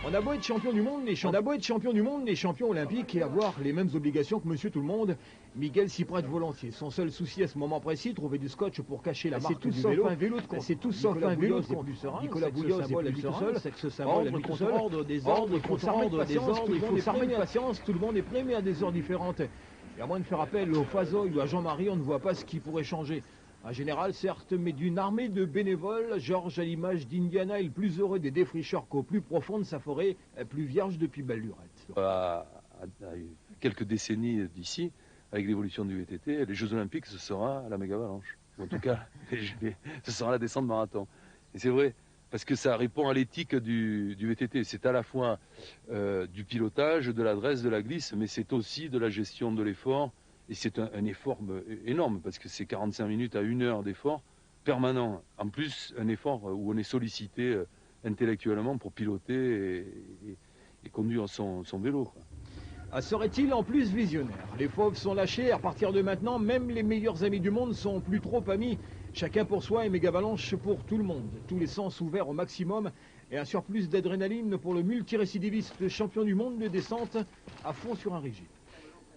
On a beau être champion du monde, les champions olympiques et avoir les mêmes obligations que monsieur tout le monde, Miguel s'y prête volontiers. Son seul souci à ce moment précis, trouver du scotch pour cacher la marque du vélo. C'est tout sauf un vélo de conduite. Nicolas Bouilloz est plus serein, c'est que ce symbole est plus seul. Ordre, désordre, il faut s'armer de patience, tout le monde est prêt mais à des heures différentes. Et à moins de faire appel au Fazoy ou à Jean-Marie, on ne voit pas ce qui pourrait changer. Un général, certes, mais d'une armée de bénévoles, Georges, à l'image d'Indiana, est le plus heureux des défricheurs qu'au plus profond de sa forêt, plus vierge depuis belle lurette. À quelques décennies d'ici, avec l'évolution du VTT, les Jeux Olympiques, ce sera la méga avalanche. En tout cas, ce sera la descente marathon. Et c'est vrai, parce que ça répond à l'éthique du VTT. C'est à la fois du pilotage, de l'adresse, de la glisse, mais c'est aussi de la gestion de l'effort. Et c'est un effort énorme, parce que c'est 45 minutes à 1 heure d'effort permanent. En plus, un effort où on est sollicité intellectuellement pour piloter et conduire son vélo. Serait-il en plus visionnaire? Les fauves sont lâchés, à partir de maintenant, même les meilleurs amis du monde sont plus trop amis. Chacun pour soi et méga avalanche pour tout le monde. Tous les sens ouverts au maximum et un surplus d'adrénaline pour le multirécidiviste champion du monde de descente à fond sur un rigide.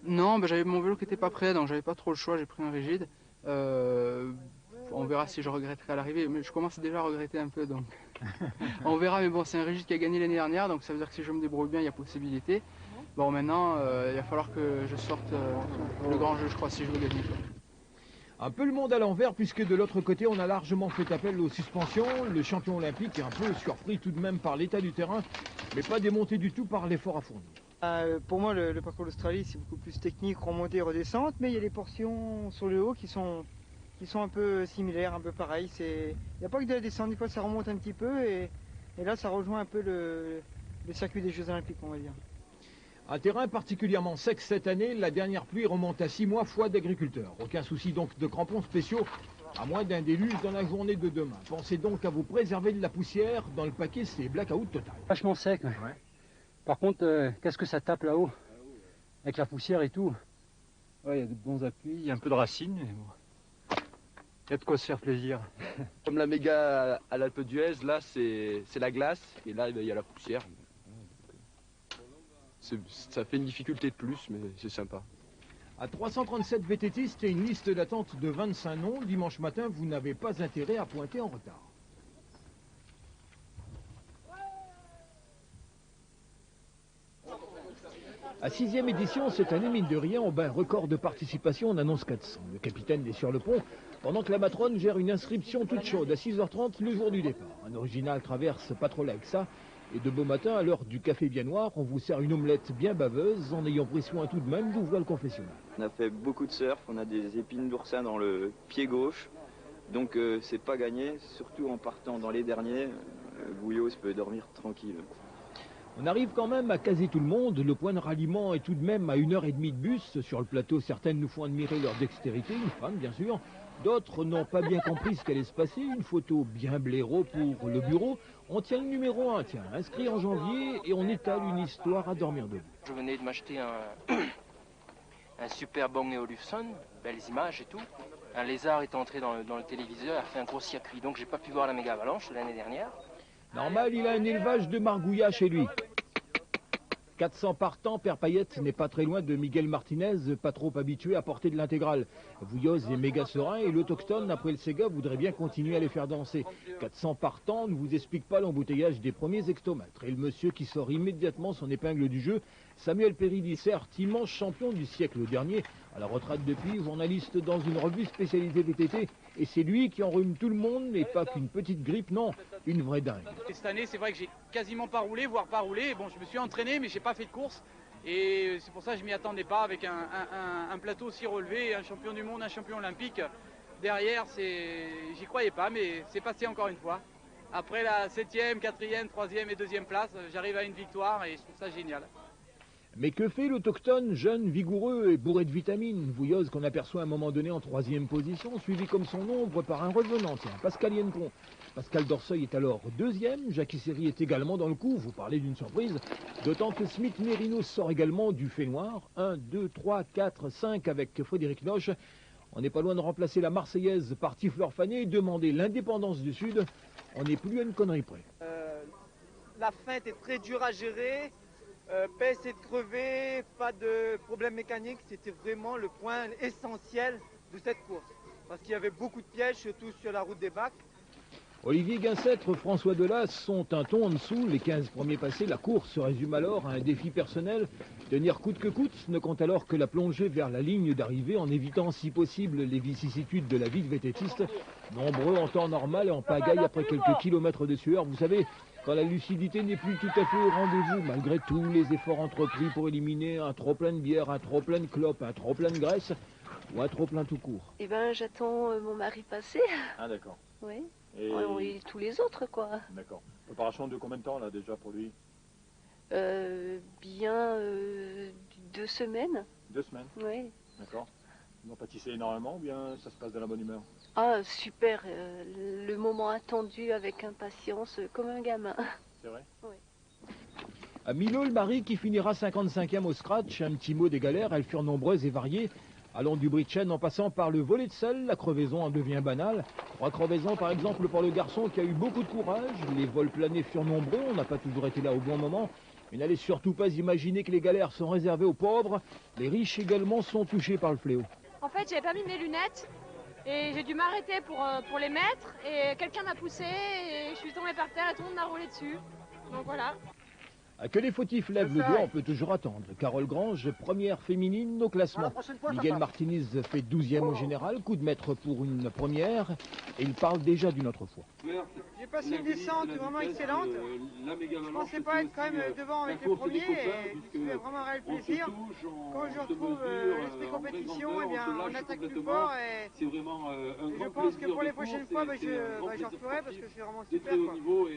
Non, j'avais mon vélo qui n'était pas prêt, donc j'avais pas trop le choix, j'ai pris un rigide. On verra si je regretterai à l'arrivée, mais je commence déjà à regretter un peu, donc on verra. Mais bon, c'est un rigide qui a gagné l'année dernière, donc ça veut dire que si je me débrouille bien, il y a possibilité. Bon, maintenant, il va falloir que je sorte le grand jeu, je crois, si je veux gagner. Un peu le monde à l'envers, puisque de l'autre côté, on a largement fait appel aux suspensions. Le champion olympique est un peu surpris tout de même par l'état du terrain, mais pas démonté du tout par l'effort à fournir. Pour moi, le parcours d'Australie, c'est beaucoup plus technique, remontée, redescente, mais il y a des portions sur le haut qui sont un peu similaires, un peu pareilles. Il n'y a pas que de la descente, des fois ça remonte un petit peu, et là ça rejoint un peu le circuit des Jeux Olympiques, on va dire. Un terrain particulièrement sec cette année, la dernière pluie remonte à 6 mois, foi d'agriculteurs. Aucun souci donc de crampons spéciaux, à moins d'un déluge dans la journée de demain. Pensez donc à vous préserver de la poussière, dans le paquet c'est blackout total. Vachement sec, ouais. Par contre, qu'est-ce que ça tape là-haut? Avec la poussière et tout. Ouais, il y a de bons appuis, il y a un peu de racines. Mais bon. Il y a de quoi se faire plaisir. Comme la méga à l'Alpe d'Huez, là c'est la glace et là il y a la poussière. Ça fait une difficulté de plus, mais c'est sympa. À 337 VTTistes et une liste d'attente de 25 noms, dimanche matin, vous n'avez pas intérêt à pointer en retard. À 6e édition, cette année, mine de rien, on bat un record de participation, on annonce 400. Le capitaine est sur le pont, pendant que la matrone gère une inscription toute chaude à 6h30 le jour du départ. Un original traverse pas trop là avec ça. Et de beau matin, à l'heure du café bien noir, on vous sert une omelette bien baveuse, en ayant pris soin tout de même d'ouvrir le confessionnal. On a fait beaucoup de surf, on a des épines d'oursin dans le pied gauche, donc c'est pas gagné, surtout en partant dans les derniers, Bouilloz peut dormir tranquille. On arrive quand même à caser tout le monde, le point de ralliement est tout de même à 1h30 de bus. Sur le plateau, certaines nous font admirer leur dextérité, une femme bien sûr. D'autres n'ont pas bien compris ce qu'allait se passer, une photo bien blaireau pour le bureau. On tient le numéro 1, tiens, inscrit en janvier, et on étale une histoire à dormir debout. Je venais de m'acheter un super bon Néolufson, belles images et tout. Un lézard est entré dans le téléviseur, a fait un gros circuit, donc j'ai pas pu voir la méga avalanche l'année dernière. Normal, il a un élevage de margouillat chez lui. 400 partants, Père Payette n'est pas très loin de Miguel Martinez, pas trop habitué à porter de l'intégrale. Bouilloz est méga serein et l'autochtone, après le Sega, voudrait bien continuer à les faire danser. 400 partants ne vous explique pas l'embouteillage des premiers hectomètres. Et le monsieur qui sort immédiatement son épingle du jeu, Samuel Périlli, certes immense champion du siècle dernier, à la retraite depuis, journaliste dans une revue spécialisée VTT, et c'est lui qui enrhume tout le monde, et pas qu'une petite grippe, non, une vraie dingue. Cette année, c'est vrai que j'ai quasiment pas roulé, voire pas roulé. Bon, je me suis entraîné, mais j'ai pas fait de course, et c'est pour ça que je m'y attendais pas avec un plateau aussi relevé, un champion du monde, un champion olympique. Derrière, j'y croyais pas, mais c'est passé encore une fois. Après la 7e, 4e, 3e et 2e place, j'arrive à une victoire et je trouve ça génial. Mais que fait l'autochtone, jeune, vigoureux et bourré de vitamines? Bouilloz qu'on aperçoit à un moment donné en 3e position, suivi comme son ombre par un revenant, tiens, Pascal Yenpon. Pascal Dorseuil est alors 2e, Jackie Seri est également dans le coup, vous parlez d'une surprise, d'autant que Smith Mérinos sort également du fait noir, 1, 2, 3, 4, 5 avec Frédéric Noche. On n'est pas loin de remplacer la Marseillaise par Tifleur Fané et demander l'indépendance du Sud, on n'est plus à une connerie près. la feinte est très dure à gérer. Pèse est crevé, pas de problème mécanique. C'était vraiment le point essentiel de cette course. Parce qu'il y avait beaucoup de pièges, surtout sur la route des Bacs. Olivier Guincêtre, François Delas sont un ton en dessous. Les 15 premiers passés, la course se résume alors à un défi personnel. Tenir coûte que coûte ne compte alors que la plongée vers la ligne d'arrivée en évitant si possible les vicissitudes de la vie de vététiste. Nombreux en temps normal et en pagaille après quelques kilomètres de sueur. Vous savez, quand la lucidité n'est plus tout à fait au rendez-vous, malgré tous les efforts entrepris pour éliminer un trop plein de bière, un trop plein de clopes, un trop plein de graisse ou un trop plein tout court. Eh ben, j'attends mon mari passer. Ah d'accord. Oui. Et tous les autres, quoi. D'accord. Préparation de combien de temps là déjà pour lui? Bien 2 semaines. 2 semaines? Oui. D'accord. Ils ont pâtissé énormément ou bien ça se passe de la bonne humeur? Ah, super. Le moment attendu avec impatience, comme un gamin. C'est vrai? Oui. À Milot, le mari qui finira 55e au scratch, un petit mot des galères, elles furent nombreuses et variées. Allant du bris de chêne en passant par le volet de selle, la crevaison en devient banale. 3 crevaisons par exemple pour le garçon qui a eu beaucoup de courage. Les vols planés furent nombreux, on n'a pas toujours été là au bon moment. Mais n'allez surtout pas imaginer que les galères sont réservées aux pauvres. Les riches également sont touchés par le fléau. En fait, j'avais pas mis mes lunettes et j'ai dû m'arrêter pour les mettre. Et quelqu'un m'a poussé et je suis tombée par terre et tout le monde m'a roulé dessus. Donc voilà. Que les fautifs lèvent le doigt, on peut toujours attendre. Carole Grange, première féminine au classement. Miguel Martinez fait 12e au général, coup de maître pour une première. Et il parle déjà d'une autre fois. J'ai passé une descente vraiment excellente. Je pensais pas être quand même devant avec les premiers. Et je me fait vraiment un réel plaisir. Quand je retrouve l'esprit compétition, eh bien, on attaque plus fort. Et je pense que pour les prochaines fois, je referai parce que c'est vraiment super. Quoi.